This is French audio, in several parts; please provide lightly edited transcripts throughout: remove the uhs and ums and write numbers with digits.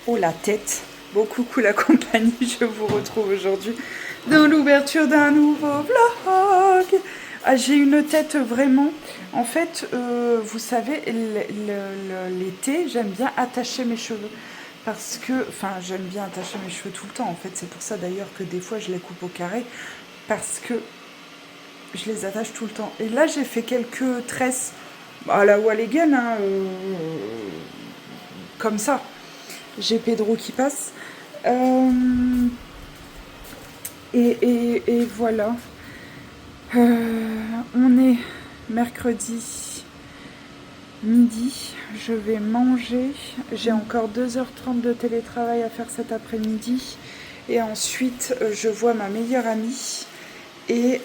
Oh la tête. Bon, coucou la compagnie, je vous retrouve aujourd'hui dans l'ouverture d'un nouveau vlog. Ah, j'ai une tête vraiment. En fait, vous savez, l'été, j'aime bien attacher mes cheveux. Parce que, enfin, j'aime bien attacher mes cheveux tout le temps. En fait, c'est pour ça d'ailleurs que des fois je les coupe au carré. Parce que je les attache tout le temps. Et là, j'ai fait quelques tresses à la Walligan, hein, comme ça. J'ai Pedro qui passe. Euh, et voilà. On est mercredi midi. Je vais manger. J'ai encore 2h30 de télétravail à faire cet après-midi. Et ensuite, je vois ma meilleure amie. Et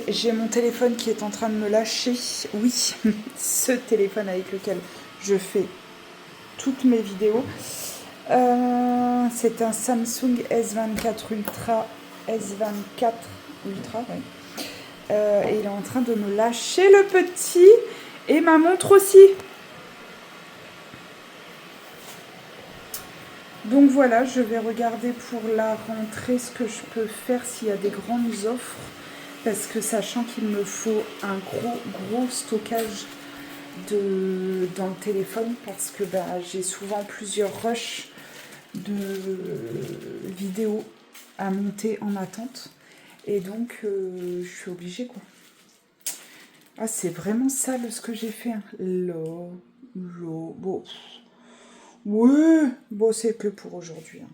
j'ai mon téléphone qui est en train de me lâcher. Oui, ce téléphone avec lequel je fais toutes mes vidéos. C'est un Samsung S24 Ultra. S24 Ultra, oui. Et il est en train de me lâcher le petit. Et ma montre aussi. Donc voilà, je vais regarder pour la rentrée ce que je peux faire s'il y a des grandes offres. Parce que sachant qu'il me faut un gros stockage dans le téléphone. Parce que j'ai souvent plusieurs rushs de vidéos à monter en attente. Et donc, je suis obligée, quoi. Ah, c'est vraiment sale ce que j'ai fait. Hein. Bon. Ouais, bon, c'est que pour aujourd'hui. Hein.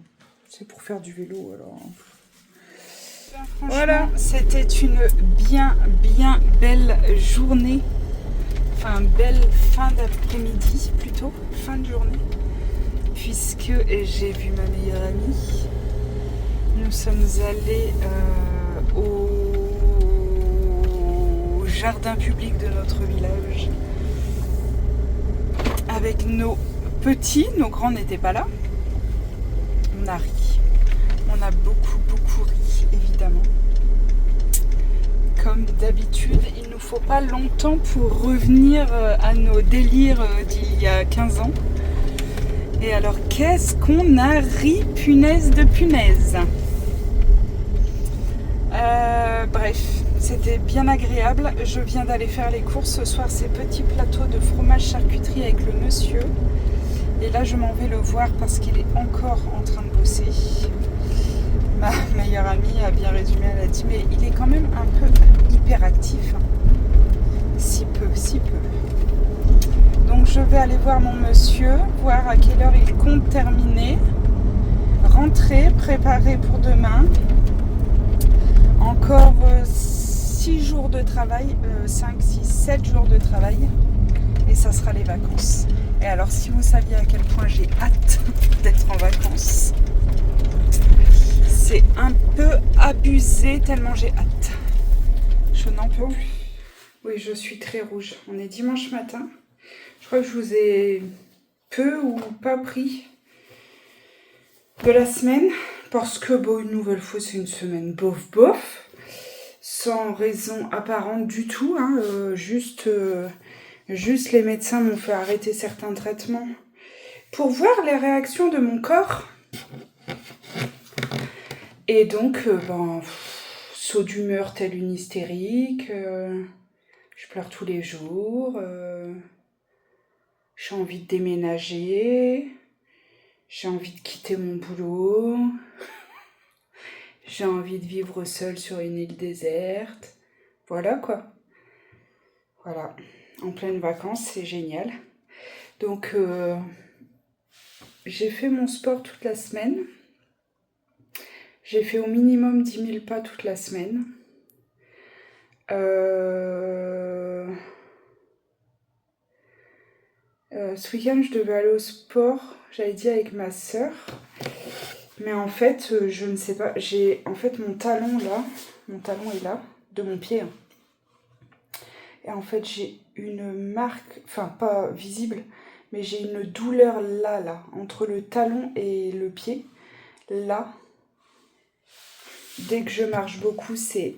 C'est pour faire du vélo, alors. Voilà, c'était une bien belle journée. Enfin, belle fin d'après-midi, plutôt. Fin de journée. Puisque j'ai vu ma meilleure amie. Nous sommes allés au jardin public de notre village avec nos petits. Nos grands n'étaient pas là. On a ri. On a beaucoup ri, évidemment. Comme d'habitude, il nous faut pas longtemps pour revenir à nos délires d'il y a 15 ans. Et alors, qu'est-ce qu'on a ri, punaise de punaise. Bref, c'était bien agréable. Je viens d'aller faire les courses ce soir, ces petits plateaux de fromage charcuterie avec le monsieur. Et là, je m'en vais le voir parce qu'il est encore en train de bosser. Ma meilleure amie a bien résumé, elle a dit, mais il est quand même un peu hyperactif. Si peu. Donc je vais aller voir mon monsieur, voir à quelle heure il compte terminer, rentrer, préparer pour demain. Encore 6 jours de travail, 5, 6, 7 jours de travail, et ça sera les vacances. Et alors si vous saviez à quel point j'ai hâte d'être en vacances, c'est un peu abusé tellement j'ai hâte. Je n'en peux plus. Oui, je suis très rouge. On est dimanche matin. Je crois que je vous ai peu ou pas pris de la semaine. Parce que, bon, une nouvelle fois, c'est une semaine bof. Sans raison apparente du tout. Hein, juste les médecins m'ont fait arrêter certains traitements pour voir les réactions de mon corps. Et donc, saut d'humeur telle une hystérique. Je pleure tous les jours. J'ai envie de déménager. J'ai envie de quitter mon boulot. J'ai envie de vivre seule sur une île déserte. Voilà quoi. Voilà. En pleine vacances, c'est génial. Donc, j'ai fait mon sport toute la semaine. J'ai fait au minimum 10 000 pas toute la semaine. Ce week-end, je devais aller au sport. J'avais dit avec ma sœur. Mais en fait, je ne sais pas. J'ai en fait mon talon est là, de mon pied. Hein. Et en fait, j'ai une marque, enfin pas visible, mais j'ai une douleur là, entre le talon et le pied. Là, dès que je marche beaucoup, c'est...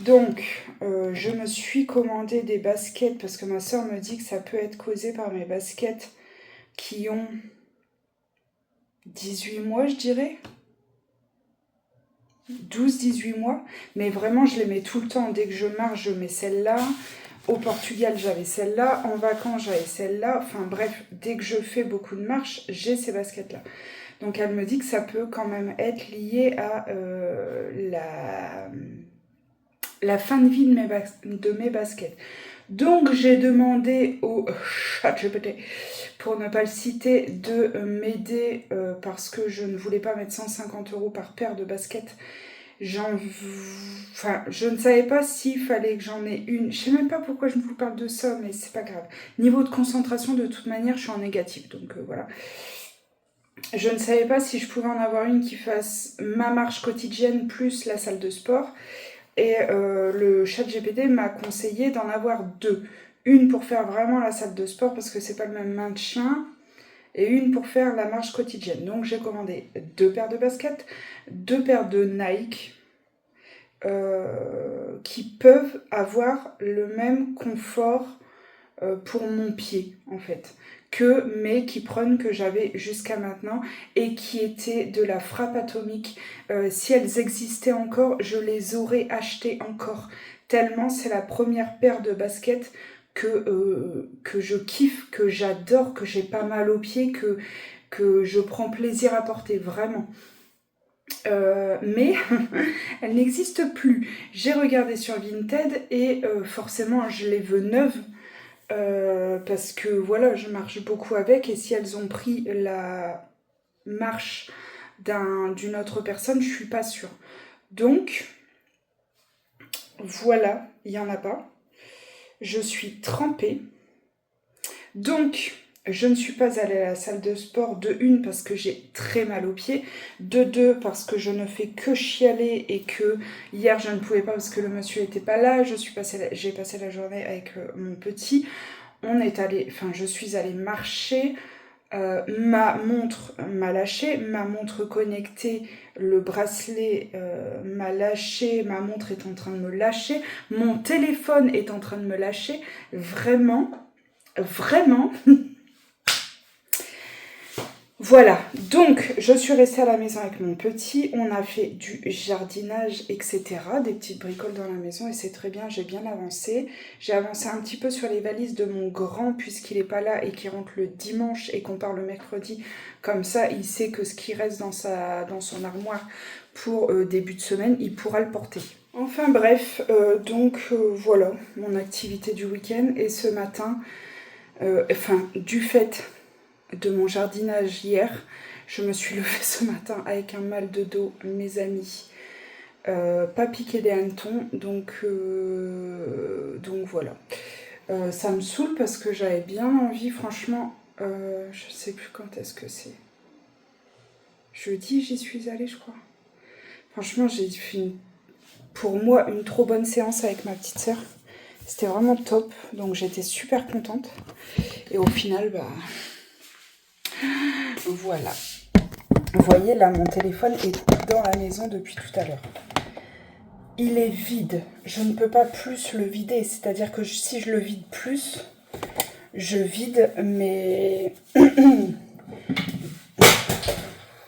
Donc, je me suis commandé des baskets parce que ma soeur me dit que ça peut être causé par mes baskets qui ont 18 mois, je dirais. 12-18 mois. Mais vraiment, je les mets tout le temps. Dès que je marche, je mets celle-là. Au Portugal, j'avais celle-là. En vacances, j'avais celle-là. Enfin bref, dès que je fais beaucoup de marches, j'ai ces baskets-là. Donc, elle me dit que ça peut quand même être lié à la fin de vie de mes baskets. Donc, j'ai demandé au ChatGPT, pour ne pas le citer, de m'aider parce que je ne voulais pas mettre 150 € par paire de baskets. Enfin, je ne savais pas s'il fallait que j'en ai une. Je sais même pas pourquoi je vous parle de ça, mais c'est pas grave. Niveau de concentration, de toute manière, je suis en négatif, donc voilà. Je ne savais pas si je pouvais en avoir une qui fasse ma marche quotidienne plus la salle de sport. Et le ChatGPT m'a conseillé d'en avoir deux. Une pour faire vraiment la salle de sport parce que c'est pas le même maintien. Et une pour faire la marche quotidienne. Donc j'ai commandé 2 paires de baskets, 2 paires de Nike qui peuvent avoir le même confort pour mon pied en fait que mes Kipron que j'avais jusqu'à maintenant et qui étaient de la frappe atomique. Si elles existaient encore, je les aurais achetées encore. Tellement c'est la première paire de baskets que je kiffe, que j'adore, que j'ai pas mal aux pieds, que je prends plaisir à porter, vraiment. Mais elle n'existe plus. J'ai regardé sur Vinted et forcément je les veux neuves. Parce que voilà, je marche beaucoup avec et si elles ont pris la marche d'une autre personne, je suis pas sûre. Donc, voilà, il n'y en a pas. Je suis trempée. Donc, je ne suis pas allée à la salle de sport de une parce que j'ai très mal aux pieds, de deux parce que je ne fais que chialer et que hier je ne pouvais pas parce que le monsieur n'était pas là. J'ai passé la journée avec mon petit. Je suis allée marcher, ma montre m'a lâché, ma montre connectée, le bracelet m'a lâché, ma montre est en train de me lâcher, mon téléphone est en train de me lâcher, vraiment, vraiment. Voilà, donc je suis restée à la maison avec mon petit, on a fait du jardinage, etc., des petites bricoles dans la maison et c'est très bien, j'ai bien avancé. J'ai avancé un petit peu sur les valises de mon grand puisqu'il n'est pas là et qu'il rentre le dimanche et qu'on part le mercredi. Comme ça, il sait que ce qui reste dans son armoire pour début de semaine, il pourra le porter. Enfin bref, voilà mon activité du week-end et ce matin, du fait de mon jardinage hier, je me suis levée ce matin avec un mal de dos, mes amis, pas piqué des hannetons, donc voilà. Ça me saoule parce que j'avais bien envie, franchement, je sais plus quand est-ce que c'est. Jeudi, j'y suis allée, je crois. Franchement, j'ai fait pour moi une trop bonne séance avec ma petite sœur. C'était vraiment top, donc j'étais super contente. Et au final, voilà. Vous voyez, là, mon téléphone est dans la maison depuis tout à l'heure. Il est vide. Je ne peux pas plus le vider. C'est-à-dire que si je le vide plus, je vide mes...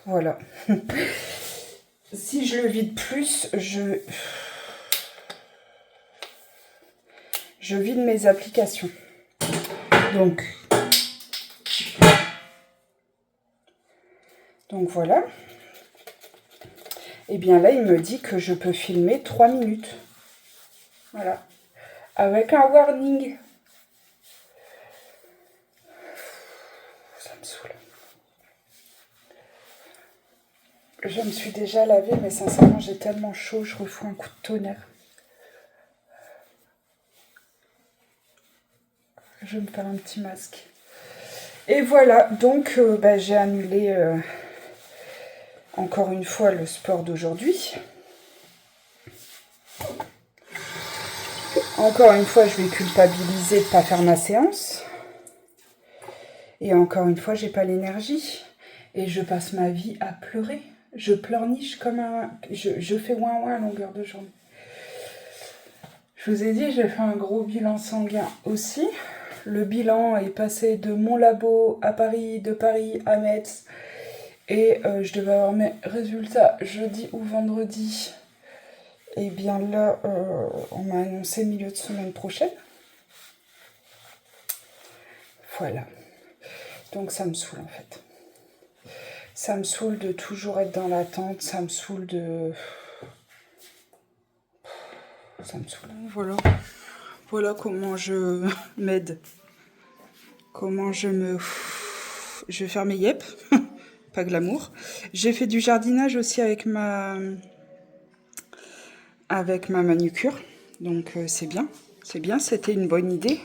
Voilà. Si je le vide plus, je vide mes applications. Donc voilà. Et bien là, il me dit que je peux filmer 3 minutes. Voilà. Avec un warning. Ça me saoule. Je me suis déjà lavée, mais sincèrement, j'ai tellement chaud, je refous un coup de tonnerre. Je vais me faire un petit masque. Et voilà, donc j'ai annulé encore une fois le sport d'aujourd'hui. Encore une fois, je vais culpabiliser de ne pas faire ma séance. Et encore une fois, j'ai pas l'énergie. Et je passe ma vie à pleurer. Je pleurniche comme un... Je fais ouin ouin à longueur de journée. Je vous ai dit, j'ai fait un gros bilan sanguin aussi. Le bilan est passé de mon labo à Paris, de Paris à Metz. Et je devais avoir mes résultats jeudi ou vendredi. Et bien là, on m'a annoncé milieu de semaine prochaine. Voilà. Donc ça me saoule en fait. Ça me saoule de toujours être dans l'attente. Ça me saoule de... Ça me saoule. Voilà. Voilà comment je m'aide. Comment je me... Je vais faire mes yep. Pas glamour. J'ai fait du jardinage aussi avec ma manucure. Donc c'est bien. C'est bien, c'était une bonne idée.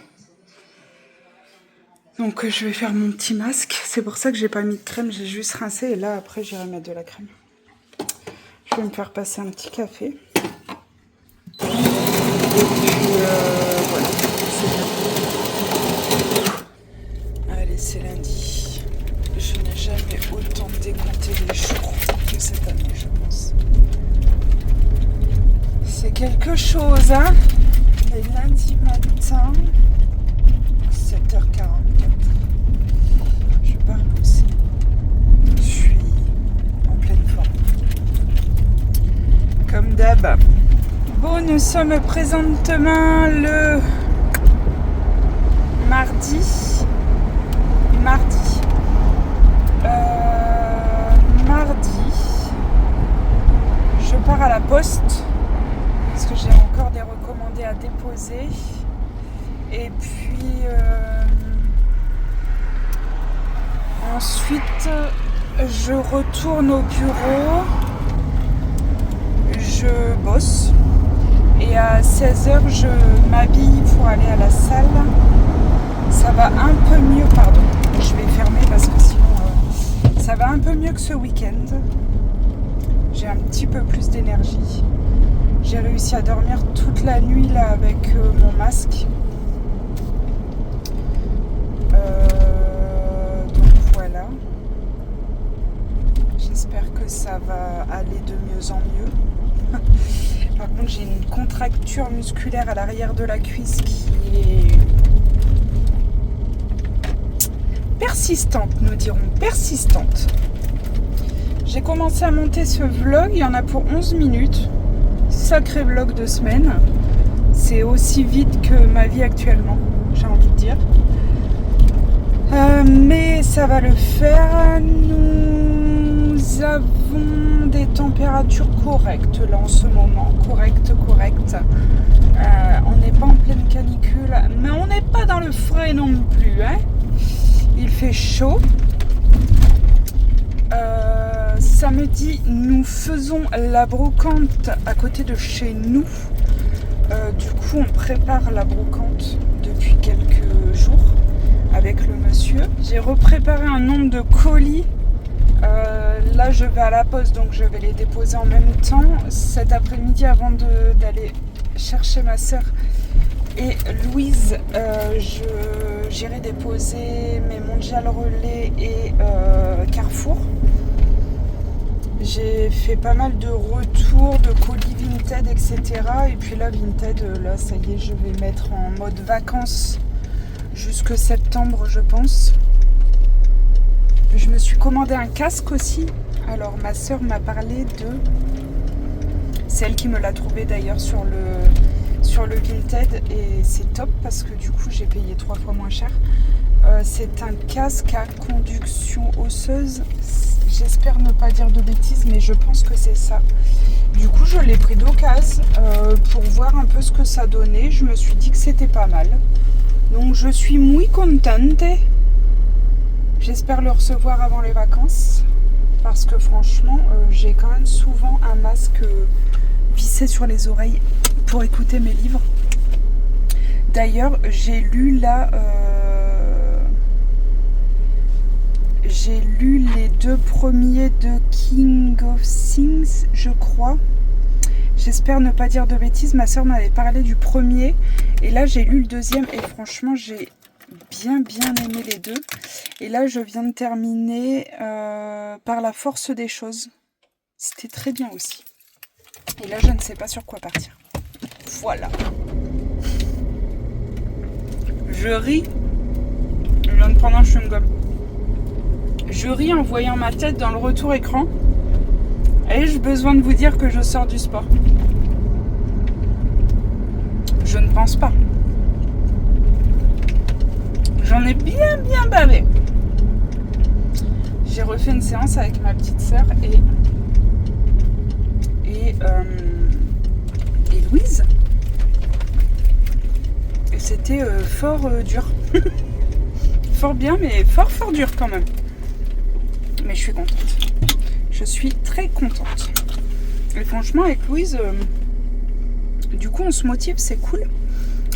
Donc je vais faire mon petit masque. C'est pour ça que j'ai pas mis de crème. J'ai juste rincé et là après j'irai mettre de la crème. Je vais me faire passer un petit café. Et puis voilà. Allez, c'est lundi. Je n'ai jamais autant décompté les jours que cette année, je pense. C'est quelque chose, hein. Mais lundi matin, 7h44, je pars bosser. Je suis en pleine forme. Comme d'hab. Bon, nous sommes présentement le mardi. Je pars à la poste parce que j'ai encore des recommandés à déposer. Et puis ensuite je retourne au bureau, je bosse et à 16h je m'habille pour aller à la salle. Ça va un peu mieux, pardon, je vais fermer parce que sinon ça va un peu mieux que ce week-end. J'ai un petit peu plus d'énergie. J'ai réussi à dormir toute la nuit là avec mon masque. Donc voilà. J'espère que ça va aller de mieux en mieux. Par contre, j'ai une contracture musculaire à l'arrière de la cuisse qui est persistante, nous dirons, persistante. J'ai commencé à monter ce vlog, il y en a pour 11 minutes. Sacré vlog de semaine. C'est aussi vite que ma vie actuellement, j'ai envie de dire. Mais ça va le faire. Nous avons des températures correctes là en ce moment. Correctes. On n'est pas en pleine canicule, mais on n'est pas dans le frais non plus, hein. Il fait chaud. Samedi, nous faisons la brocante à côté de chez nous. Du coup, on prépare la brocante depuis quelques jours avec le monsieur. J'ai repréparé un nombre de colis. Là, je vais à la poste, donc je vais les déposer en même temps. Cet après-midi, avant d'aller chercher ma soeur et Louise, j'irai déposer mes Mondial Relais et Carrefour. J'ai fait pas mal de retours, de colis Vinted, etc. Et puis là, Vinted, là, ça y est, je vais mettre en mode vacances jusque septembre, je pense. Je me suis commandé un casque aussi. Alors, ma soeur m'a parlé de... C'est elle qui me l'a trouvé d'ailleurs sur le Vinted. Et c'est top parce que du coup, j'ai payé 3 fois moins cher. C'est un casque à conduction osseuse. J'espère ne pas dire de bêtises, mais je pense que c'est ça. Du coup, je l'ai pris d'occasion pour voir un peu ce que ça donnait. Je me suis dit que c'était pas mal. Donc, je suis muy contente. J'espère le recevoir avant les vacances. Parce que franchement, j'ai quand même souvent un masque vissé sur les oreilles pour écouter mes livres. D'ailleurs, j'ai lu là... J'ai lu les 2 premiers de King of Things, je crois. J'espère ne pas dire de bêtises. Ma soeur m'avait parlé du premier. Et là, j'ai lu le deuxième. Et franchement, j'ai bien aimé les 2. Et là, je viens de terminer Par la force des choses. C'était très bien aussi. Et là, je ne sais pas sur quoi partir. Voilà. Je ris. Je viens de prendre un chewing-gum. Je ris en voyant ma tête dans le retour écran. Ai-je besoin de vous dire que je sors du sport? Je ne pense pas. J'en ai bien bavé. J'ai refait une séance avec ma petite sœur et Louise. Et c'était fort dur. Fort bien, mais fort dur quand même. Mais je suis contente. Je suis très contente. Et franchement, avec Louise, du coup, on se motive, c'est cool.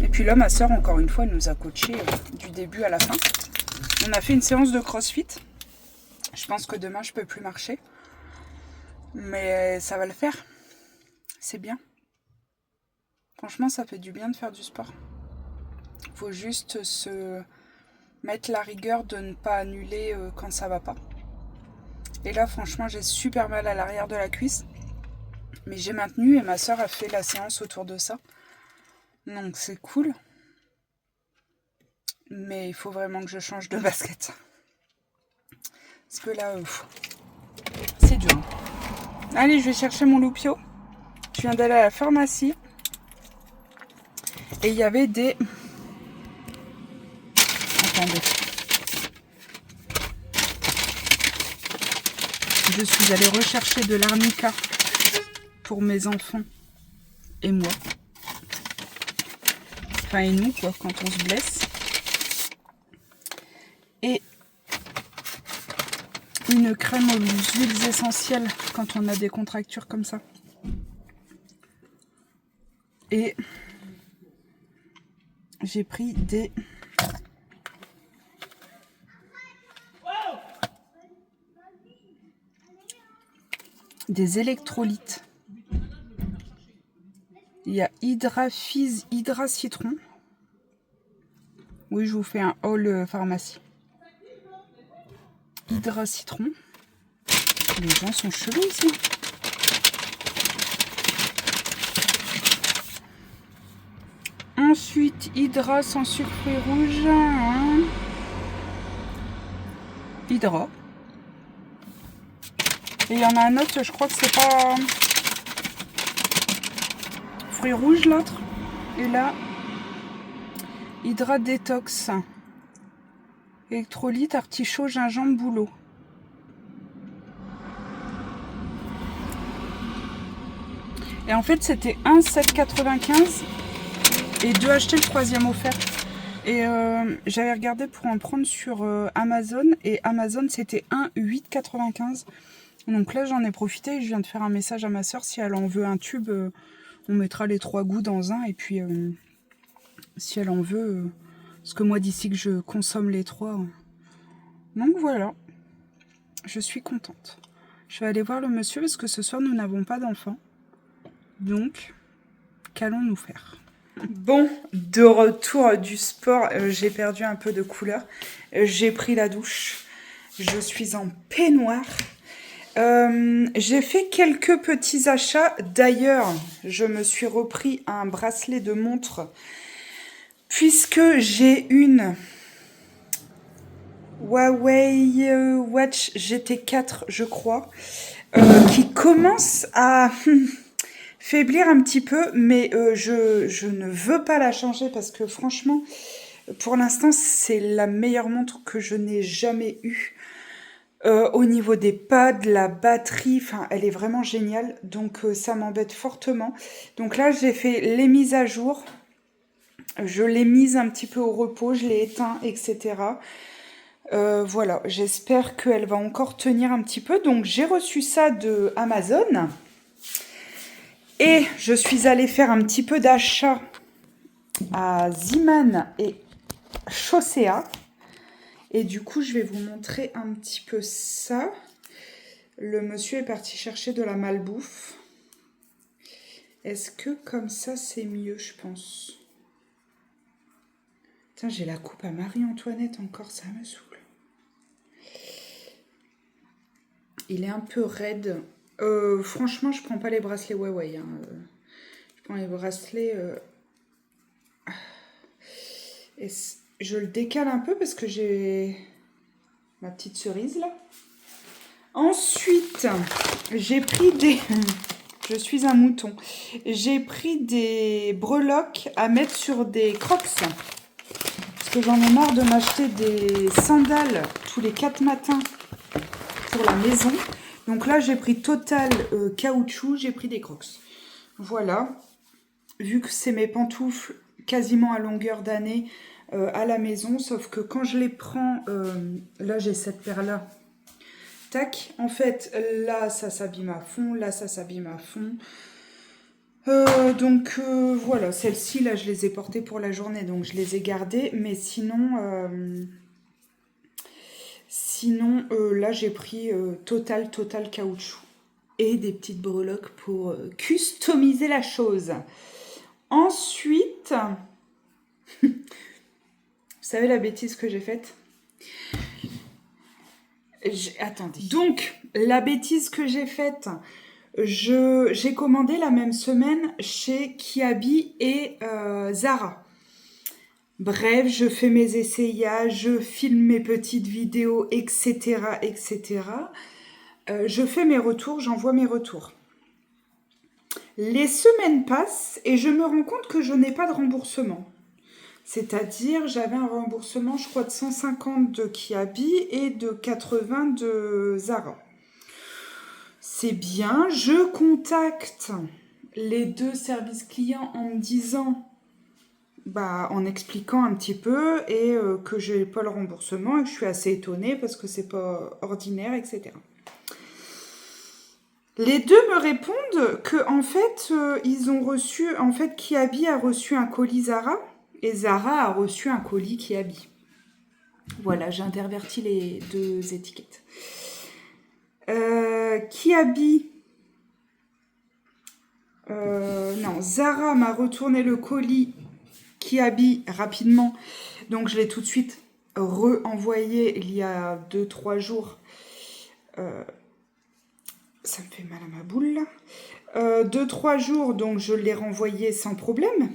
Et puis là, ma soeur, encore une fois, elle nous a coachés du début à la fin. On a fait une séance de crossfit. Je pense que demain, je peux plus marcher. Mais ça va le faire. C'est bien. Franchement, ça fait du bien de faire du sport. Faut juste se mettre la rigueur de ne pas annuler quand ça va pas. Et là, franchement, j'ai super mal à l'arrière de la cuisse. Mais j'ai maintenu et ma soeur a fait la séance autour de ça. Donc c'est cool. Mais il faut vraiment que je change de basket. Parce que là, c'est dur. Allez, je vais chercher mon loupio. Je viens d'aller à la pharmacie. Et il y avait des... Attendez. Je suis allée rechercher de l'arnica pour mes enfants et moi. Enfin, et nous, quoi, quand on se blesse. Et une crème aux huiles essentielles quand on a des contractures comme ça. Et j'ai pris des électrolytes. Il y a Hydrafizz, Hydra Citron. Oui, je vous fais un haul pharmacie. Hydra Citron. Les gens sont chelous ici. Ensuite, Hydra sans sucre fruits rouges. Hydra. Et il y en a un autre, je crois que c'est pas fruits rouges l'autre. Et là, Hydra Détox. Électrolyte, artichaut, gingembre, bouleau. Et en fait, c'était 1,7,95 et 2 achetés, le troisième offert. Et j'avais regardé pour en prendre sur Amazon. Et Amazon, c'était 1,8,95. Donc là, j'en ai profité. Je viens de faire un message à ma soeur. Si elle en veut un tube, on mettra les 3 goûts dans un. Et puis, si elle en veut... parce que moi, d'ici que je consomme les 3... Donc voilà. Je suis contente. Je vais aller voir le monsieur parce que ce soir, nous n'avons pas d'enfant. Donc, qu'allons-nous faire? Bon, de retour du sport, j'ai perdu un peu de couleur. J'ai pris la douche. Je suis en peignoir. J'ai fait quelques petits achats. D'ailleurs, je me suis repris un bracelet de montre puisque j'ai une Huawei Watch GT4, je crois, qui commence à faiblir un petit peu, mais je ne veux pas la changer parce que franchement, pour l'instant, c'est la meilleure montre que je n'ai jamais eue. Au niveau des pads, la batterie, enfin, elle est vraiment géniale. Donc, ça m'embête fortement. Donc là, j'ai fait les mises à jour. Je l'ai mise un petit peu au repos, je l'ai éteint, etc. Voilà, j'espère qu'elle va encore tenir un petit peu. Donc, j'ai reçu ça de Amazon. Et je suis allée faire un petit peu d'achat à Ziman et Chaussea. Et du coup, je vais vous montrer un petit peu ça. Le monsieur est parti chercher de la malbouffe. Est-ce que comme ça, c'est mieux, je pense? Tiens, j'ai la coupe à Marie-Antoinette encore, ça me saoule. Il est un peu raide. Franchement, je prends pas les bracelets Huawei. Hein. Je prends les bracelets... je le décale un peu parce que j'ai ma petite cerise là. Ensuite, j'ai pris des... Je suis un mouton. J'ai pris des breloques à mettre sur des crocs. Parce que j'en ai marre de m'acheter des sandales tous les 4 matins pour la maison. Donc là, j'ai pris Total caoutchouc, j'ai pris des crocs. Voilà. Vu que c'est mes pantoufles quasiment à longueur d'année à la maison, sauf que quand je les prends, là j'ai cette paire-là. Tac, en fait, là, ça s'abîme à fond, là, ça s'abîme à fond. Donc, voilà, celles-ci, là, je les ai portées pour la journée, donc je les ai gardées. Mais sinon, là, j'ai pris Total caoutchouc. Et des petites breloques pour customiser la chose. Ensuite, vous savez la bêtise que j'ai faite ? Attendez. Donc, la bêtise que j'ai faite, j'ai commandé la même semaine chez Kiabi et Zara. Bref, je fais mes essayages, je filme mes petites vidéos, etc., etc. Je fais mes retours, j'envoie mes retours. Les semaines passent et je me rends compte que je n'ai pas de remboursement. C'est-à-dire, j'avais un remboursement, je crois, de 150 de Kiabi et de 80 de Zara. C'est bien. Je contacte les 2 services clients en me disant, en expliquant un petit peu et que je n'ai pas le remboursement et que je suis assez étonnée parce que c'est pas ordinaire, etc. Les 2 me répondent que en fait, ils ont reçu, en fait, Kiabi a reçu un colis Zara. Et Zara a reçu un colis Kiabi. Voilà, j'ai interverti les 2 étiquettes. Kiabi... Zara m'a retourné le colis Kiabi rapidement. Donc, je l'ai tout de suite re-envoyé il y a 2-3 jours. Ça me fait mal à ma boule, là. 2-3 jours, donc je l'ai renvoyé sans problème.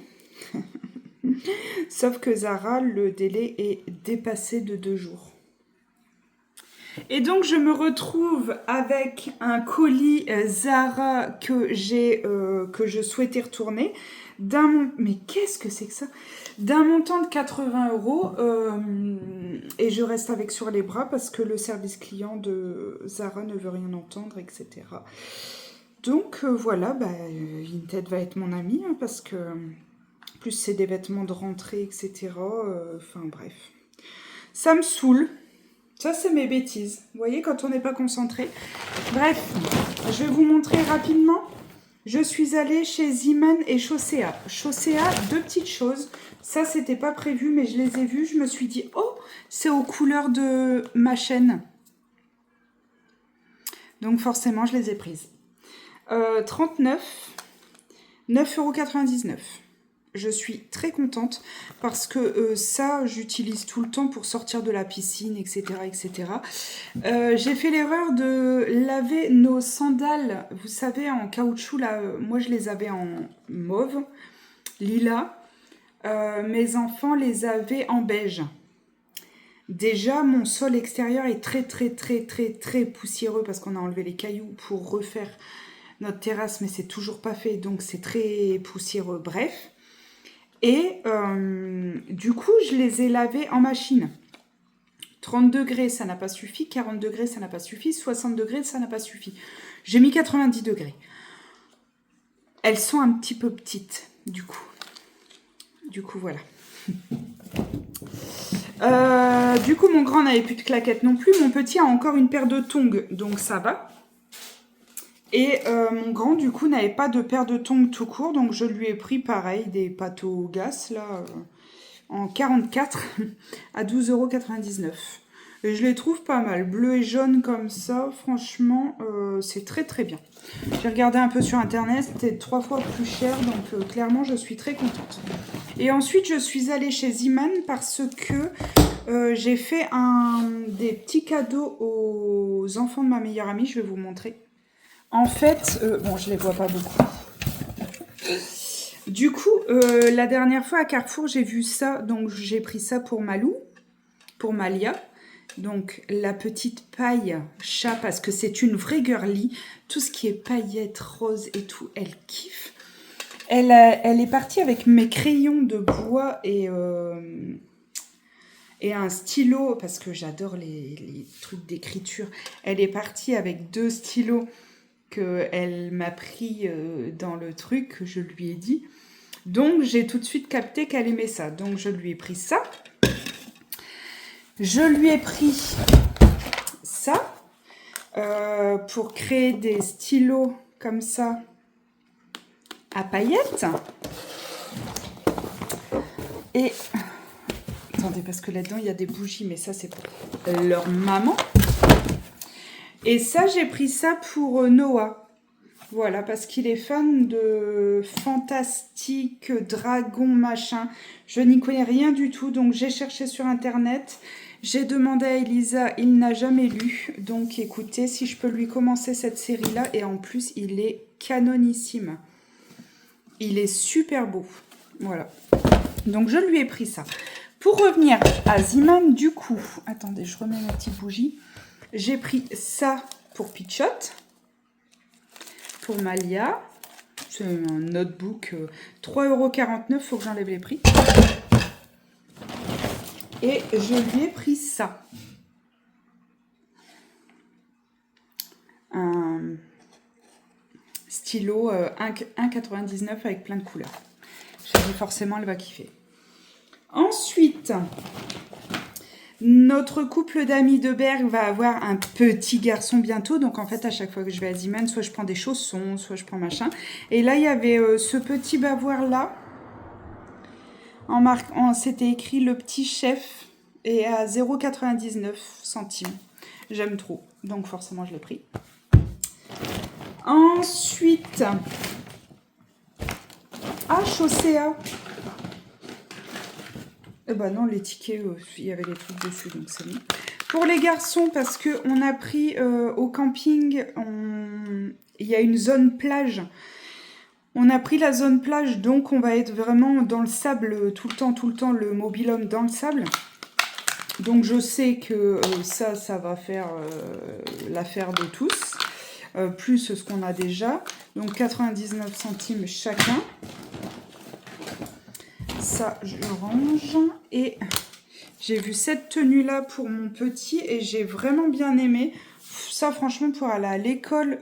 Sauf que Zara, le délai est dépassé de 2 jours. Et donc, je me retrouve avec un colis Zara que je souhaitais retourner. Mais qu'est-ce que c'est que ça ? D'un montant de 80 €. Et je reste avec sur les bras parce que le service client de Zara ne veut rien entendre, etc. Donc, voilà, Vinted va être mon ami parce que... plus c'est des vêtements de rentrée, etc. Enfin, bref. Ça me saoule. Ça, c'est mes bêtises. Vous voyez, quand on n'est pas concentré. Bref, je vais vous montrer rapidement. Je suis allée chez Zeeman et Chaussea. Chaussea, 2 petites choses. Ça, c'était pas prévu, mais je les ai vues. Je me suis dit, oh, c'est aux couleurs de ma chaîne. Donc, forcément, je les ai prises. 39, 9,99 €. Je suis très contente parce que ça, j'utilise tout le temps pour sortir de la piscine, etc. etc. J'ai fait l'erreur de laver nos sandales, vous savez, en caoutchouc. Là, moi, je les avais en mauve, lilas. Mes enfants les avaient en beige. Déjà, mon sol extérieur est très, très, très, très, très poussiéreux parce qu'on a enlevé les cailloux pour refaire notre terrasse, mais c'est toujours pas fait, donc c'est très poussiéreux. Bref. Et du coup, je les ai lavés en machine. 30 degrés, ça n'a pas suffi. 40 degrés, ça n'a pas suffi. 60 degrés, ça n'a pas suffi. J'ai mis 90 degrés. Elles sont un petit peu petites, du coup. Voilà. Du coup, mon grand n'avait plus de claquettes non plus. Mon petit a encore une paire de tongs, donc ça va. Et mon grand, du coup, n'avait pas de paire de tongs tout court, donc je lui ai pris, pareil, des pâteaux gas, là, en 44 à 12,99 €. Et je les trouve pas mal. Bleu et jaune comme ça, franchement, c'est très très bien. J'ai regardé un peu sur Internet, c'était 3 fois plus cher, donc clairement, je suis très contente. Et ensuite, je suis allée chez Zeeman parce que j'ai fait des petits cadeaux aux enfants de ma meilleure amie, je vais vous montrer. En fait, bon, je les vois pas beaucoup. Du coup, la dernière fois à Carrefour, j'ai vu ça. Donc, j'ai pris ça pour Malou, pour Malia. Donc, la petite paille chat, parce que c'est une vraie girly. Tout ce qui est paillettes, roses et tout, elle kiffe. Elle est partie avec mes crayons de bois et un stylo, parce que j'adore les trucs d'écriture. Elle est partie avec 2 stylos qu'elle m'a pris dans le truc, que je lui ai dit. Donc, j'ai tout de suite capté qu'elle aimait ça. Donc, je lui ai pris ça. Je lui ai pris ça pour créer des stylos comme ça à paillettes. Et attendez, parce que là-dedans, il y a des bougies, mais ça, c'est pour leur maman. Et ça, j'ai pris ça pour Noah. Voilà, parce qu'il est fan de fantastique, dragon, machin. Je n'y connais rien du tout, donc j'ai cherché sur Internet. J'ai demandé à Elisa, il n'a jamais lu. Donc écoutez, si je peux lui commencer cette série-là, et en plus, il est canonissime. Il est super beau. Voilà. Donc je lui ai pris ça. Pour revenir à Ziman, du coup, attendez, je remets ma petite bougie. J'ai pris ça pour Pitchotte. Pour Malia, c'est un notebook, 3,49 €, faut que j'enlève les prix. Et je lui ai pris ça. Un stylo 1,99 € avec plein de couleurs. Je dis forcément, elle va kiffer. Ensuite, notre couple d'amis de Berg va avoir un petit garçon bientôt. Donc, en fait, à chaque fois que je vais à Ziman, soit je prends des chaussons, soit je prends machin. Et là, il y avait ce petit bavoir-là. C'était écrit le petit chef et à 0,99 €. J'aime trop. Donc, forcément, je l'ai pris. Ensuite, Chaussea. Eh ben non, les tickets, il y avait des trucs dessus, donc c'est bon. Pour les garçons, parce qu'on a pris au camping, il y a une zone plage. On a pris la zone plage, donc on va être vraiment dans le sable tout le temps, le mobil-home dans le sable. Donc je sais que ça va faire l'affaire de tous, plus ce qu'on a déjà. Donc 99 centimes chacun. Ça, je range. Et j'ai vu cette tenue-là pour mon petit et j'ai vraiment bien aimé. Ça, franchement, pour aller à l'école,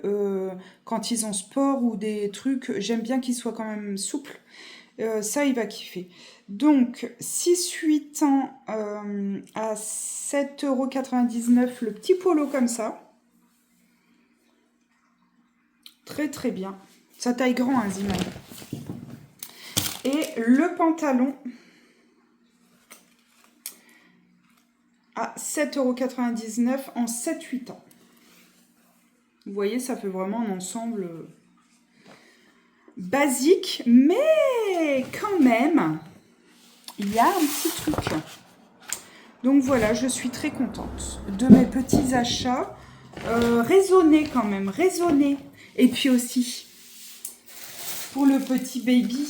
quand ils ont sport ou des trucs, j'aime bien qu'ils soient quand même souples. Ça, il va kiffer. Donc, 6-8 ans à 7,99 € le petit polo comme ça. Très, très bien. Ça taille grand, hein, Ziman. Et le pantalon à 7,99 € en 7-8 ans. Vous voyez, ça fait vraiment un ensemble basique, mais quand même, il y a un petit truc. Donc voilà, je suis très contente de mes petits achats. Raisonnés quand même, raisonnés. Et puis aussi, pour le petit baby,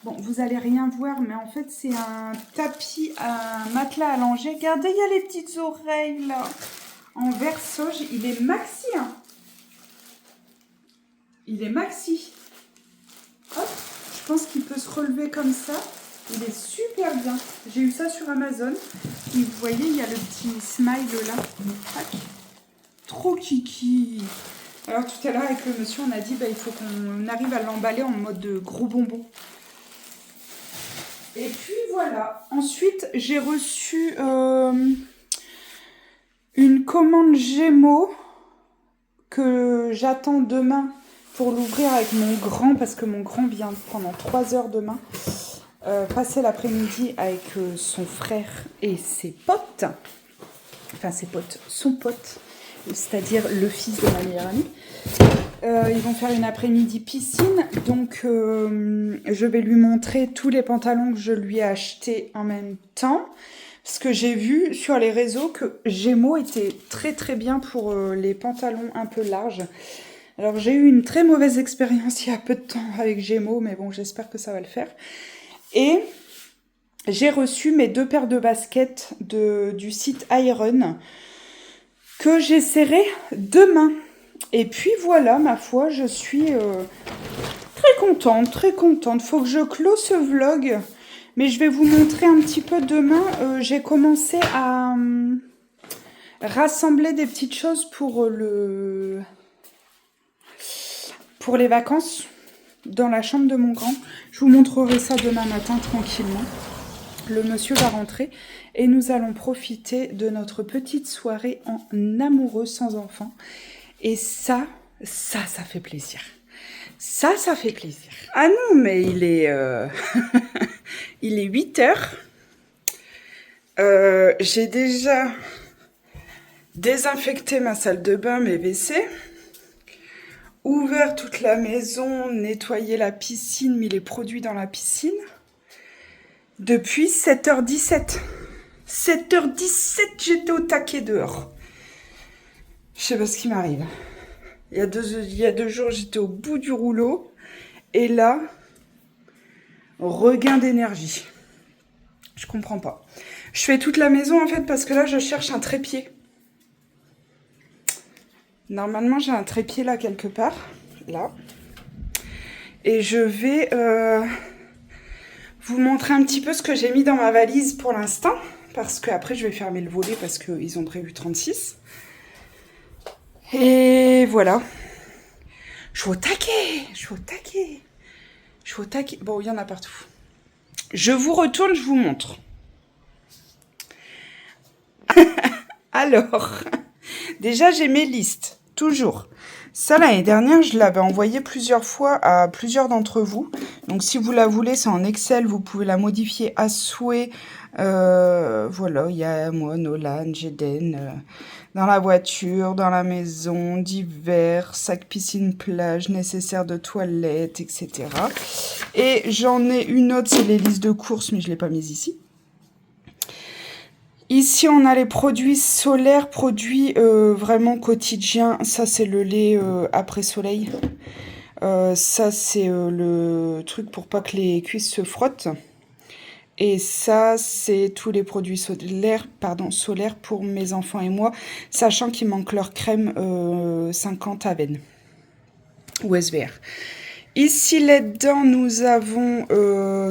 bon, vous allez rien voir, mais en fait, c'est un tapis, un matelas allongé. Regardez, il y a les petites oreilles, là. En vert sauge, il est maxi, hein. Il est maxi. Hop, je pense qu'il peut se relever comme ça. Il est super bien. J'ai eu ça sur Amazon. Et vous voyez, il y a le petit smile, là. Trop kiki. Alors, tout à l'heure, avec le monsieur, on a dit, il faut qu'on arrive à l'emballer en mode gros bonbon. Et puis voilà. Ensuite, j'ai reçu une commande Gémeaux que j'attends demain pour l'ouvrir avec mon grand, parce que mon grand vient pendant 3 heures demain passer l'après-midi avec son frère et ses potes. Enfin, ses potes, son pote, c'est-à-dire le fils de ma meilleure amie. Ils vont faire une après-midi piscine, donc je vais lui montrer tous les pantalons que je lui ai achetés en même temps, parce que j'ai vu sur les réseaux que Gémeaux était très très bien pour les pantalons un peu larges. Alors j'ai eu une très mauvaise expérience il y a peu de temps avec Gémeaux, mais bon, j'espère que ça va le faire. Et j'ai reçu mes 2 paires de baskets du site Iron que j'essaierai demain. Et puis voilà, ma foi, je suis très contente, très contente. Faut que je close ce vlog, mais je vais vous montrer un petit peu demain. J'ai commencé à rassembler des petites choses pour les vacances dans la chambre de mon grand. Je vous montrerai ça demain matin tranquillement. Le monsieur va rentrer et nous allons profiter de notre petite soirée en amoureux sans enfant. Et ça fait plaisir. Ça fait plaisir. Ah non, mais il est, il est 8 heures. J'ai déjà désinfecté ma salle de bain, mes WC. Ouvert toute la maison, nettoyé la piscine, mis les produits dans la piscine. Depuis 7h17. 7h17, j'étais au taquet dehors. Je sais pas ce qui m'arrive. Il y a 2 jours, j'étais au bout du rouleau. Et là, regain d'énergie. Je comprends pas. Je fais toute la maison en fait parce que là, je cherche un trépied. Normalement, j'ai un trépied là quelque part. Là. Et je vais vous montrer un petit peu ce que j'ai mis dans ma valise pour l'instant. Parce qu'après, je vais fermer le volet parce qu'ils ont prévu 36. Et voilà. Je suis au taquet. Je suis au taquet. Je suis au taquet. Bon, il y en a partout. Je vous retourne, je vous montre. Alors, déjà, j'ai mes listes. Toujours. Ça, l'année dernière, je l'avais envoyé plusieurs fois à plusieurs d'entre vous. Donc, si vous la voulez, c'est en Excel. Vous pouvez la modifier à souhait. Voilà, il y a moi, Nolan, Jeden, dans la voiture, dans la maison, divers, sac piscine, plage, nécessaire de toilette, etc. Et j'en ai une autre, c'est les listes de courses, mais je ne l'ai pas mise ici. Ici, on a les produits solaires, produits vraiment quotidiens. Ça, c'est le lait après soleil. Ça, c'est le truc pour pas que les cuisses se frottent. Et ça, c'est tous les produits solaires pour mes enfants et moi, sachant qu'il manque leur crème 50 Aven ou SVR. Ici, là-dedans, nous avons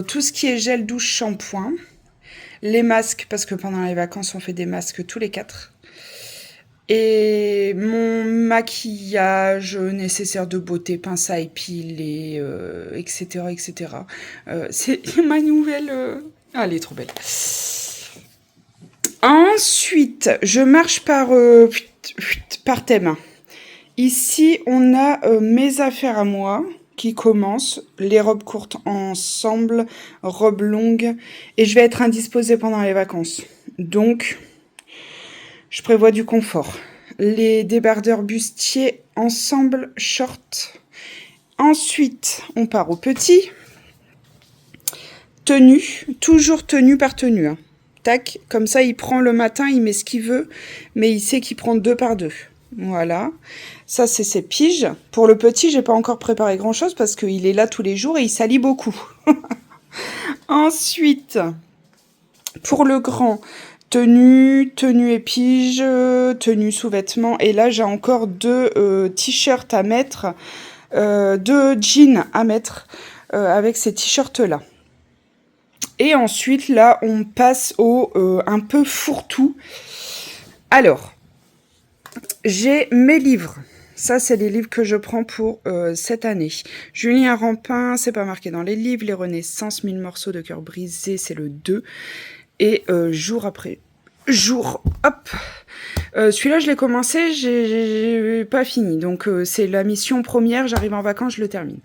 tout ce qui est gel douche, shampoing. Les masques, parce que pendant les vacances, on fait des masques tous les 4. Et mon maquillage nécessaire de beauté, pince à épiler, etc. etc. C'est ma nouvelle... Ah, elle est trop belle. Ensuite, je marche par thème. Ici, on a mes affaires à moi qui commencent. Les robes courtes ensemble, robes longues. Et je vais être indisposée pendant les vacances. Donc, je prévois du confort. Les débardeurs bustiers ensemble, short. Ensuite, on part au petit. Tenue, toujours tenue par tenue. Hein. Tac, comme ça, il prend le matin, il met ce qu'il veut, mais il sait qu'il prend 2 par 2. Voilà. Ça, c'est ses piges. Pour le petit, j'ai pas encore préparé grand-chose parce qu'il est là tous les jours et il salit beaucoup. Ensuite, pour le grand, tenue et pige, tenue sous-vêtements. Et là, j'ai encore 2 t-shirts à mettre, 2 jeans à mettre avec ces t-shirts-là. Et ensuite, là, on passe au un peu fourre-tout. Alors, j'ai mes livres. Ça, c'est les livres que je prends pour cette année. Julien Rampin, c'est pas marqué dans les livres. Les Renaissances, 1000 morceaux de cœur brisé, c'est le 2. Et jour après jour, hop. Celui-là, je l'ai commencé, j'ai pas fini. Donc, c'est la mission première. J'arrive en vacances, je le termine.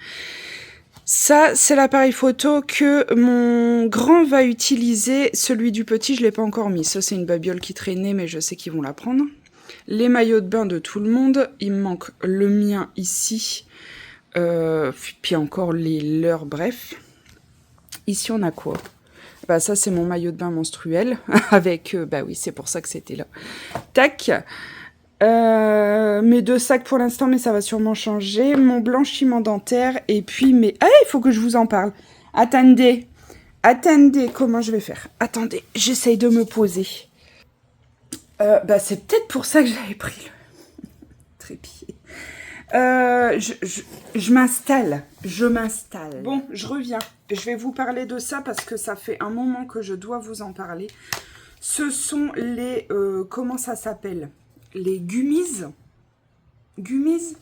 Ça, c'est l'appareil photo que mon grand va utiliser. Celui du petit, je ne l'ai pas encore mis. Ça, c'est une babiole qui traînait, mais je sais qu'ils vont la prendre. Les maillots de bain de tout le monde. Il me manque le mien ici. Puis encore les leurs, bref. Ici, on a quoi ? Bah, ça, c'est mon maillot de bain menstruel. Avec, bah oui, c'est pour ça que c'était là. Tac. Mes 2 sacs pour l'instant, mais ça va sûrement changer. Mon blanchiment dentaire. Et puis mes... Ah, il faut que je vous en parle. Attendez. Attendez, comment je vais faire? Attendez, j'essaye de me poser. C'est peut-être pour ça que j'avais pris le trépied. Je m'installe. Je m'installe. Bon, je reviens. Je vais vous parler de ça parce que ça fait un moment que je dois vous en parler. Ce sont les... comment ça s'appelle? Les gummies. Gummies?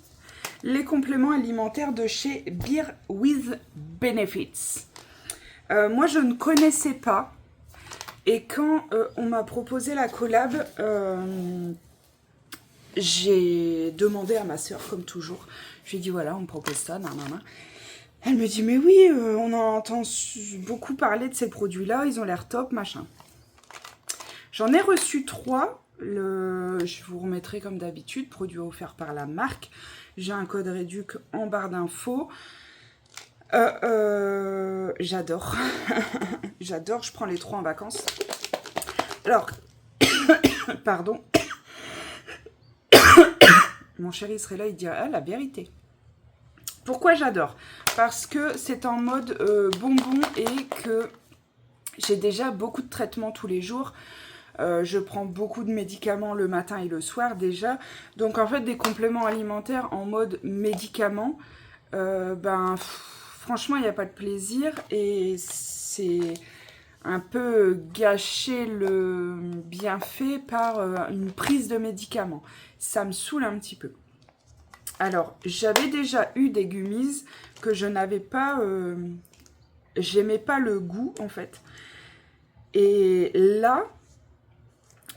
Les compléments alimentaires de chez Beer with Benefits. Moi, je ne connaissais pas. Et quand on m'a proposé la collab, j'ai demandé à ma soeur, comme toujours. Je lui ai dit, voilà, on me propose ça, nanana. Elle me dit, mais oui, on entend beaucoup parler de ces produits-là, ils ont l'air top, machin. J'en ai reçu 3. Je vous remettrai comme d'habitude, produit offert par la marque. J'ai un code réduc en barre d'infos. J'adore. J'adore, je prends les 3 en vacances. Alors, pardon. Mon chéri serait là, il dirait, ah, la vérité. Pourquoi j'adore? Parce que c'est en mode bonbon et que j'ai déjà beaucoup de traitements tous les jours. Je prends beaucoup de médicaments le matin et le soir déjà. Donc en fait, des compléments alimentaires en mode médicaments, franchement, il n'y a pas de plaisir. Et c'est un peu gâcher le bienfait par une prise de médicaments. Ça me saoule un petit peu. Alors, j'avais déjà eu des gummies que je n'avais pas... j'aimais pas le goût, en fait. Et là...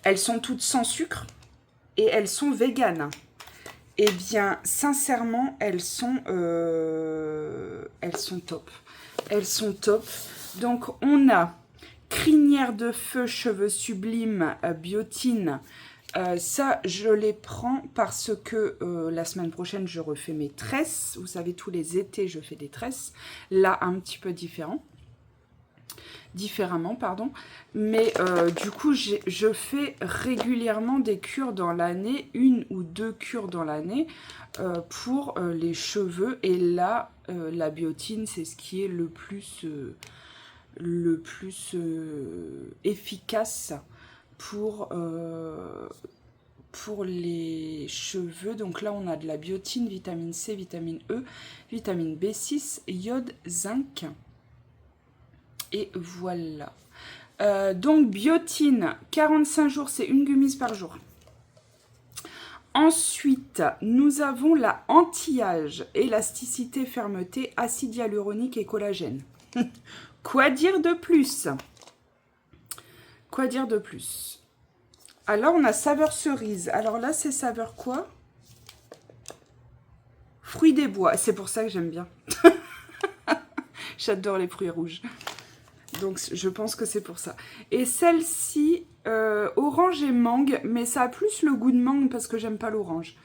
Elles sont toutes sans sucre et elles sont véganes. Eh bien, sincèrement, elles sont top. Elles sont top. Donc, on a crinière de feu, cheveux sublimes, biotine. Ça, je les prends parce que la semaine prochaine, je refais mes tresses. Vous savez, tous les étés, je fais des tresses. Là, un petit peu différemment, pardon. Mais du coup, je fais régulièrement des cures dans l'année, 1 ou 2 cures dans l'année pour les cheveux. Et là, la biotine, c'est ce qui est le plus efficace pour les cheveux. Donc là, on a de la biotine, vitamine C, vitamine E, vitamine B6, iode, zinc. Et voilà. Donc, biotine, 45 jours, c'est une gummies par jour. Ensuite, nous avons la anti-âge, élasticité, fermeté, acide hyaluronique et collagène. Quoi dire de plus? Quoi dire de plus? Alors, on a saveur cerise. Alors là, c'est saveur quoi? Fruits des bois. C'est pour ça que j'aime bien. J'adore les fruits rouges. Donc, je pense que c'est pour ça. Et celle-ci, orange et mangue, mais ça a plus le goût de mangue parce que j'aime pas l'orange.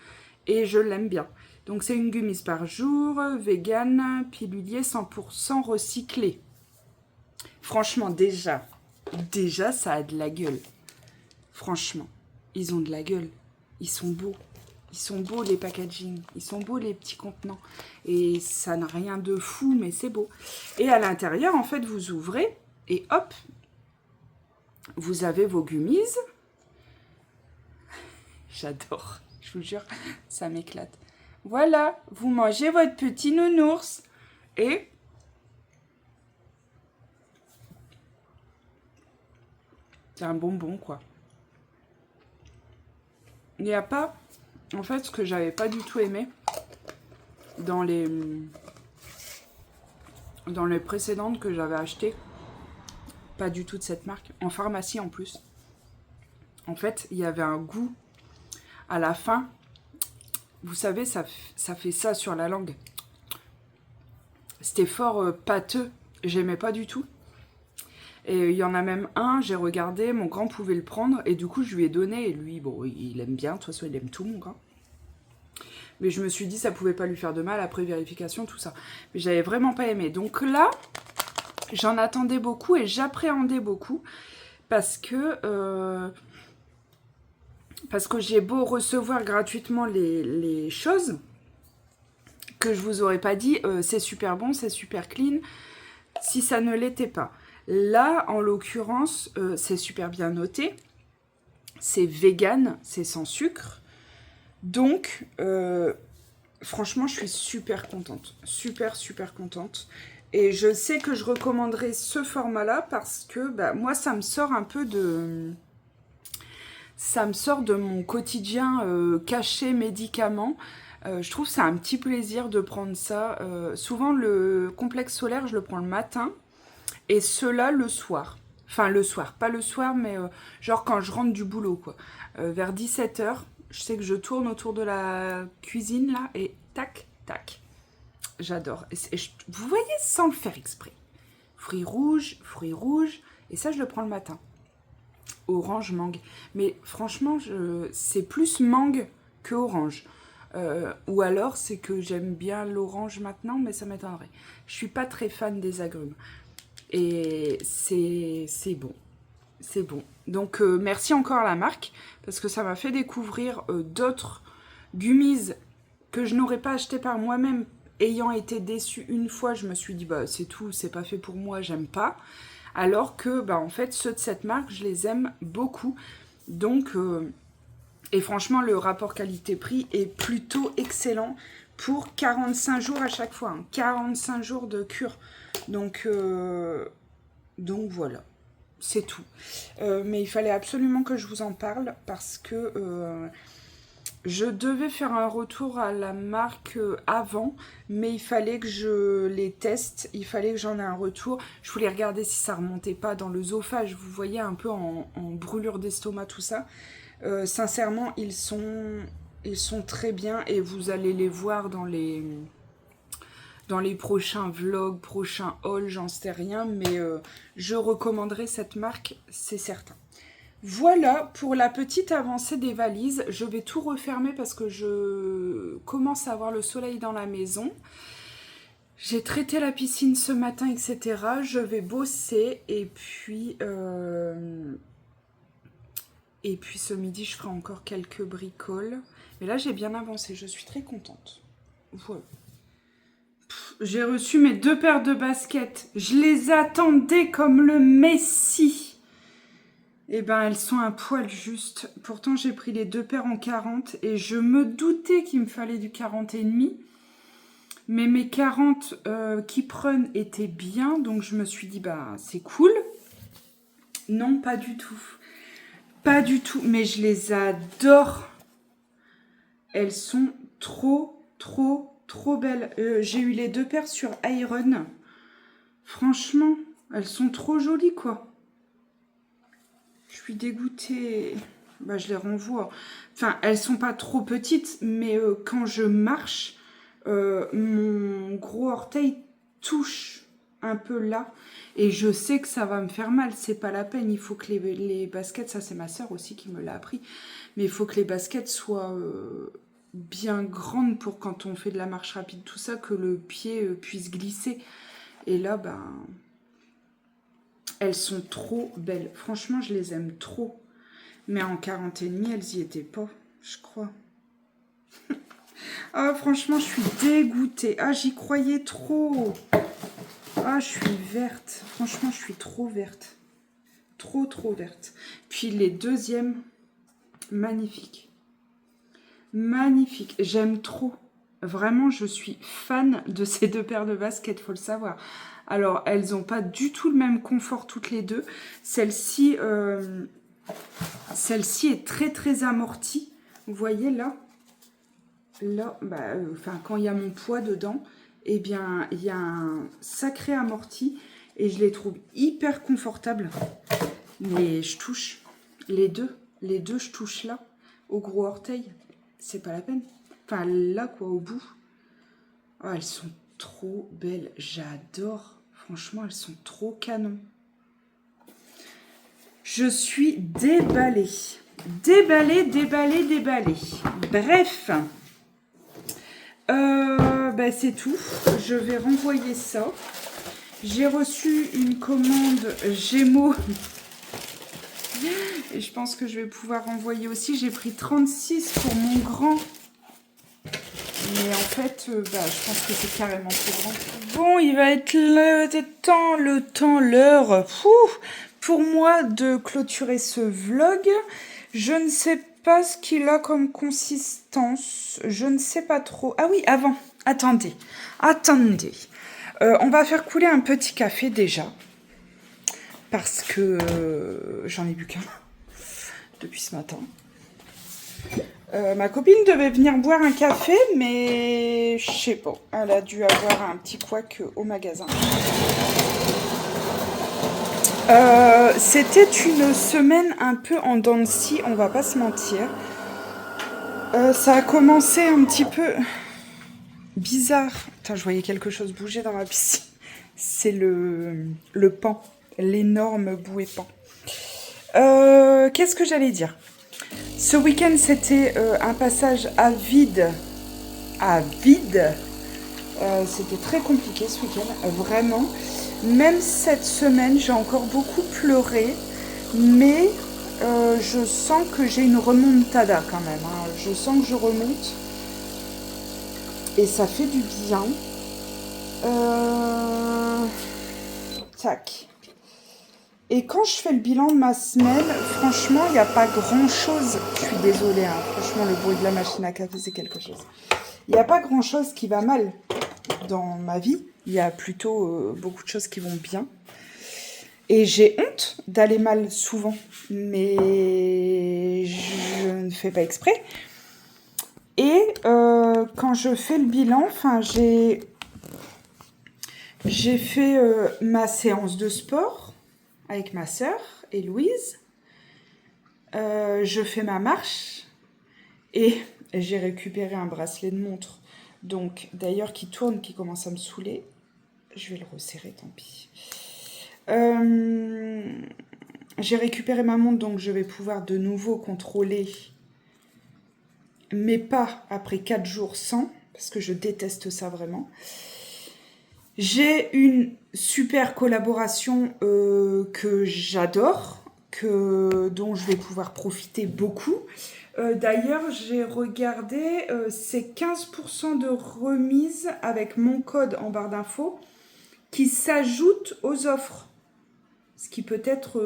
Et je l'aime bien. Donc, c'est une gummies par jour, vegan, pilulier, 100% recyclé. Franchement, déjà, ça a de la gueule. Franchement, ils ont de la gueule. Ils sont beaux. Ils sont beaux les packaging, ils sont beaux les petits contenants. Et ça n'a rien de fou, mais c'est beau. Et à l'intérieur, en fait, vous ouvrez et hop, vous avez vos gummies. J'adore, je vous jure, ça m'éclate. Voilà, vous mangez votre petit nounours. Et c'est un bonbon, quoi. Il n'y a pas... En fait, ce que j'avais pas du tout aimé dans les précédentes que j'avais achetées, pas du tout de cette marque, en pharmacie en plus. En fait, il y avait un goût à la fin. Vous savez, ça fait ça sur la langue. C'était fort pâteux. J'aimais pas du tout. Et il y en a même un, j'ai regardé, mon grand pouvait le prendre, et du coup je lui ai donné, et lui, bon, il aime bien, de toute façon il aime tout mon grand. Mais je me suis dit ça pouvait pas lui faire de mal, après vérification, tout ça. Mais j'avais vraiment pas aimé. Donc là, j'en attendais beaucoup, et j'appréhendais beaucoup, parce que Parce que j'ai beau recevoir gratuitement les choses que je vous aurais pas dit, c'est super bon, c'est super clean, si ça ne l'était pas. Là, en l'occurrence, c'est super bien noté. C'est vegan, c'est sans sucre. Donc, franchement, je suis super contente. Super, super contente. Et je sais que je recommanderais ce format-là parce que bah, moi, ça me sort un peu de... Ça me sort de mon quotidien caché médicaments. Je trouve que c'est un petit plaisir de prendre ça. Souvent, le complexe solaire, je le prends le matin et ceux-là le soir. Enfin, le soir, pas le soir, mais genre quand je rentre du boulot, quoi. Vers 17h, je sais que je tourne autour de la cuisine, là, et tac, tac. J'adore. Vous voyez, sans le faire exprès. Fruits rouges, et ça, je le prends le matin. Orange, mangue. Mais franchement, c'est plus mangue que orange. Ou alors, c'est que j'aime bien l'orange maintenant, mais ça m'étonnerait. Je suis pas très fan des agrumes. Et c'est bon. C'est bon. Donc, merci encore à la marque, parce que ça m'a fait découvrir d'autres gummies que je n'aurais pas acheté par moi-même. Ayant été déçue une fois, je me suis dit, bah c'est tout, c'est pas fait pour moi, j'aime pas. Alors que, bah en fait, ceux de cette marque, je les aime beaucoup. Donc, et franchement, le rapport qualité-prix est plutôt excellent pour 45 jours à chaque fois. Hein, 45 jours de cure. Donc voilà, c'est tout. Mais il fallait absolument que je vous en parle parce que je devais faire un retour à la marque avant, mais il fallait que je les teste, il fallait que j'en ai un retour. Je voulais regarder si ça remontait pas dans l'œsophage, vous voyez, un peu en brûlure d'estomac, tout ça. Sincèrement, ils sont très bien et vous allez les voir dans les prochains vlogs, prochains hauls, j'en sais rien, mais je recommanderais cette marque, c'est certain. Voilà pour la petite avancée des valises. Je vais tout refermer parce que je commence à avoir le soleil dans la maison. J'ai traité la piscine ce matin, etc. Je vais bosser et puis ce midi, je ferai encore quelques bricoles. Mais là, j'ai bien avancé. Je suis très contente. Voilà. J'ai reçu mes 2 paires de baskets. Je les attendais comme le Messie. Eh ben, elles sont un poil juste. Pourtant, j'ai pris les 2 paires en 40 et je me doutais qu'il me fallait du 40,5. Mais mes 40 qui prennent étaient bien, donc je me suis dit, bah, c'est cool. Non, pas du tout. Pas du tout, mais je les adore. Elles sont trop, trop, trop belles. J'ai eu les 2 paires sur Iron. Franchement, elles sont trop jolies, quoi. Je suis dégoûtée. Bah, je les renvoie. Enfin, elles sont pas trop petites, mais quand je marche, mon gros orteil touche un peu là. Et je sais que ça va me faire mal. C'est pas la peine. Il faut que les baskets, ça c'est ma soeur aussi qui me l'a appris, mais il faut que les baskets soient bien grandes pour quand on fait de la marche rapide, tout ça, que le pied puisse glisser. Et là, ben... elles sont trop belles. Franchement, je les aime trop. Mais en 40,5, elles y étaient pas, je crois. Ah, franchement, je suis dégoûtée. Ah, j'y croyais trop. Ah, je suis verte. Franchement, je suis trop verte. Trop, trop verte. Puis les deuxièmes, magnifiques. Magnifiques. J'aime trop. Vraiment, je suis fan de ces 2 paires de baskets, faut le savoir. Alors, elles n'ont pas du tout le même confort toutes les deux. Celle-ci est très très amortie. Vous voyez là, bah, quand il y a mon poids dedans, eh bien, il y a un sacré amorti et je les trouve hyper confortables. Mais je touche les deux, je touche là, au gros orteil. C'est pas la peine. Enfin, là quoi, au bout. Oh, elles sont trop belles, j'adore. Franchement, elles sont trop canon. Je suis déballée. Déballée. Bref. Bah, c'est tout. Je vais renvoyer ça. J'ai reçu une commande Gémeaux Et je pense que je vais pouvoir envoyer aussi. J'ai pris 36 pour mon grand. Mais en fait, je pense que c'est carrément trop grand. Bon, il va être l'heure pour moi de clôturer ce vlog. Je ne sais pas ce qu'il a comme consistance. Je ne sais pas trop. Ah oui, avant. Attendez. On va faire couler un petit café déjà. Parce que j'en ai bu qu'un depuis ce matin. Ma copine devait venir boire un café, mais je sais pas. Elle a dû avoir un petit couac au magasin. C'était une semaine un peu en dents de scie, on va pas se mentir. Ça a commencé un petit peu bizarre. Putain, je voyais quelque chose bouger dans ma piscine. C'est le pan, l'énorme bouée pan. Qu'est-ce que j'allais dire ? Ce week-end, c'était un passage à vide. C'était très compliqué ce week-end, vraiment. Même cette semaine, j'ai encore beaucoup pleuré, mais je sens que j'ai une remontada quand même. Hein. Je sens que je remonte et ça fait du bien. Tac. Et quand je fais le bilan de ma semaine, franchement, il n'y a pas grand-chose. Je suis désolée, hein, franchement, le bruit de la machine à café, c'est quelque chose. Il n'y a pas grand-chose qui va mal dans ma vie. Il y a plutôt beaucoup de choses qui vont bien. Et j'ai honte d'aller mal souvent. Mais je ne fais pas exprès. Et quand je fais le bilan, j'ai fait ma séance de sport avec ma sœur et Louise. Je fais ma marche et j'ai récupéré un bracelet de montre. Donc, d'ailleurs, qui tourne, qui commence à me saouler. Je vais le resserrer, tant pis. J'ai récupéré ma montre, donc je vais pouvoir de nouveau contrôler mes pas après 4 jours sans, parce que je déteste ça vraiment. J'ai une super collaboration que j'adore, dont je vais pouvoir profiter beaucoup. D'ailleurs, j'ai regardé, c'est 15% de remise avec mon code en barre d'infos qui s'ajoute aux offres. Ce qui peut être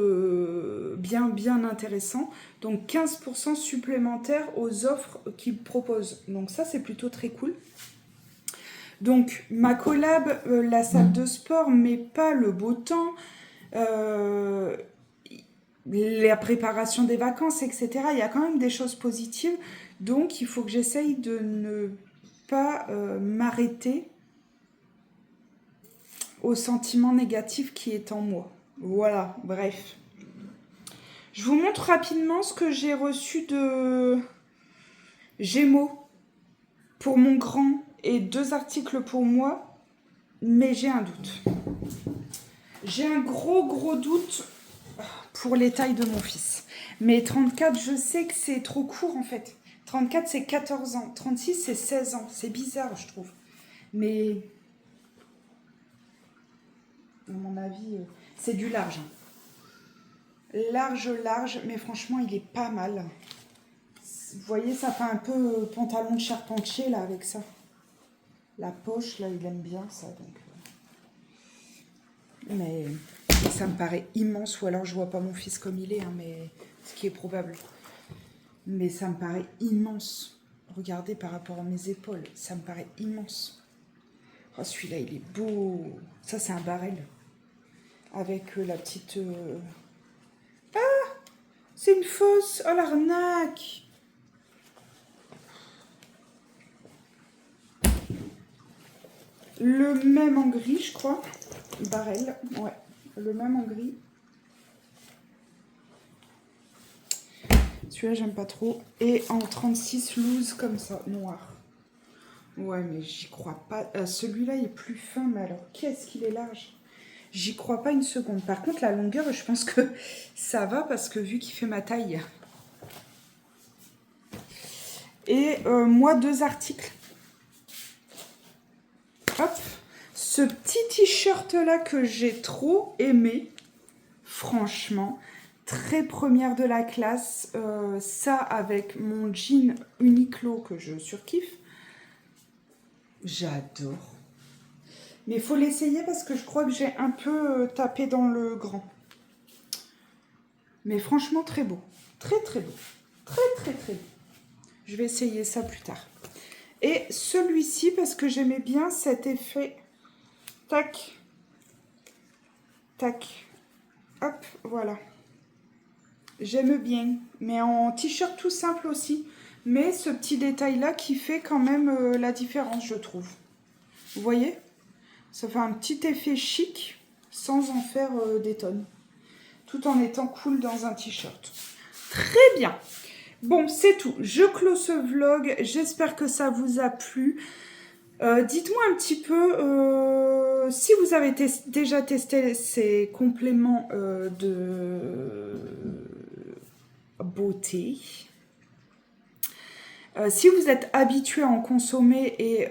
bien intéressant. Donc 15% supplémentaires aux offres qu'ils proposent. Donc ça, c'est plutôt très cool. Donc, ma collab, la salle de sport, mais pas le beau temps, la préparation des vacances, etc. Il y a quand même des choses positives. Donc, il faut que j'essaye de ne pas m'arrêter au sentiment négatif qui est en moi. Voilà, bref. Je vous montre rapidement ce que j'ai reçu de Gémeaux pour mon grand. Et 2 articles pour moi, mais j'ai un doute. J'ai un gros doute pour les tailles de mon fils. Mais 34, je sais que c'est trop court en fait. 34, c'est 14 ans. 36, c'est 16 ans. C'est bizarre, je trouve. Mais, à mon avis, c'est du large. Large, mais franchement, il est pas mal. Vous voyez, ça fait un peu pantalon de charpentier, là, avec ça. La poche, là, il aime bien ça. Donc, mais ça me paraît immense. Ou alors, je vois pas mon fils comme il est, hein, mais ce qui est probable. Mais ça me paraît immense. Regardez par rapport à mes épaules. Ça me paraît immense. Oh, celui-là, il est beau. Ça, c'est un barrel. Avec la petite... Ah, c'est une fausse. Oh, l'arnaque. Le même en gris, je crois. Barrel, ouais. Le même en gris. Celui-là, j'aime pas trop. Et en 36 loose comme ça, noir. Ouais, mais j'y crois pas. Celui-là est plus fin, mais alors, qu'est-ce qu'il est large. J'y crois pas une seconde. Par contre, la longueur, je pense que ça va parce que vu qu'il fait ma taille. Et moi, 2 articles. Hop, ce petit t-shirt là que j'ai trop aimé, franchement, très première de la classe. Ça avec mon jean Uniqlo que je surkiffe. J'adore. Mais il faut l'essayer parce que je crois que j'ai un peu tapé dans le grand. Mais franchement, très beau. Très, très beau. Très, très, très beau. Je vais essayer ça plus tard. Et celui-ci, parce que j'aimais bien cet effet. Tac. Tac. Hop, voilà. J'aime bien. Mais en t-shirt tout simple aussi. Mais ce petit détail-là qui fait quand même la différence, je trouve. Vous voyez ? Ça fait un petit effet chic sans en faire des tonnes. Tout en étant cool dans un t-shirt. Très bien. Bon, c'est tout. Je clôt ce vlog. J'espère que ça vous a plu. Dites-moi un petit peu si vous avez déjà testé ces compléments de beauté. Si vous êtes habitué à en consommer et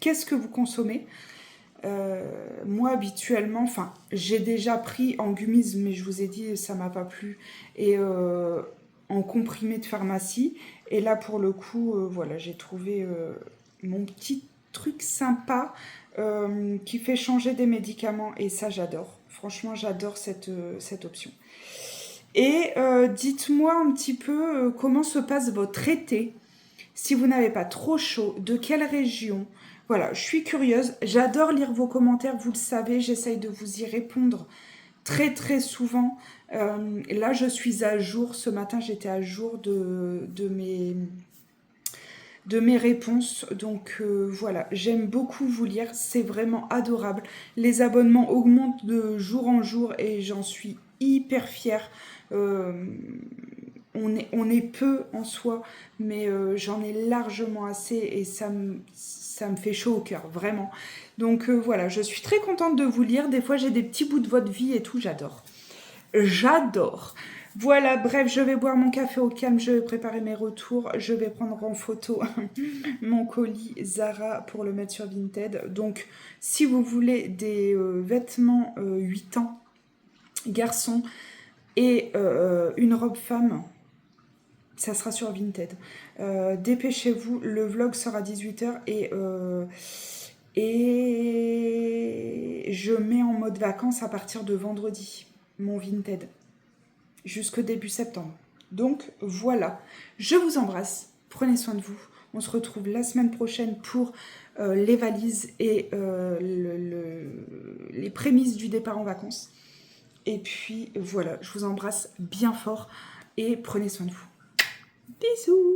qu'est-ce que vous consommez ? Moi habituellement, enfin j'ai déjà pris en gummies, mais je vous ai dit ça m'a pas plu, et en comprimé de pharmacie, et là pour le coup voilà, j'ai trouvé mon petit truc sympa qui fait changer des médicaments, et ça j'adore, franchement j'adore cette option. Et dites-moi un petit peu comment se passe votre été, si vous n'avez pas trop chaud, de quelle région. Voilà, je suis curieuse. J'adore lire vos commentaires, vous le savez. J'essaye de vous y répondre très très souvent. Là, je suis à jour. Ce matin, j'étais à jour de mes réponses. Donc voilà, j'aime beaucoup vous lire. C'est vraiment adorable. Les abonnements augmentent de jour en jour et j'en suis hyper fière. On est peu en soi, mais j'en ai largement assez et ça me fait chaud au cœur, vraiment. Donc voilà, je suis très contente de vous lire. Des fois, j'ai des petits bouts de votre vie et tout, j'adore. J'adore. Voilà, bref, je vais boire mon café au calme, je vais préparer mes retours, je vais prendre en photo mon colis Zara pour le mettre sur Vinted. Donc, si vous voulez des vêtements 8 ans, garçons, et une robe femme, ça sera sur Vinted. Dépêchez-vous, le vlog sera à 18h et je mets en mode vacances à partir de vendredi, mon Vinted, jusque début septembre. Donc voilà, je vous embrasse, prenez soin de vous. On se retrouve la semaine prochaine pour les valises et les prémices du départ en vacances. Et puis voilà, je vous embrasse bien fort et prenez soin de vous. Bisous!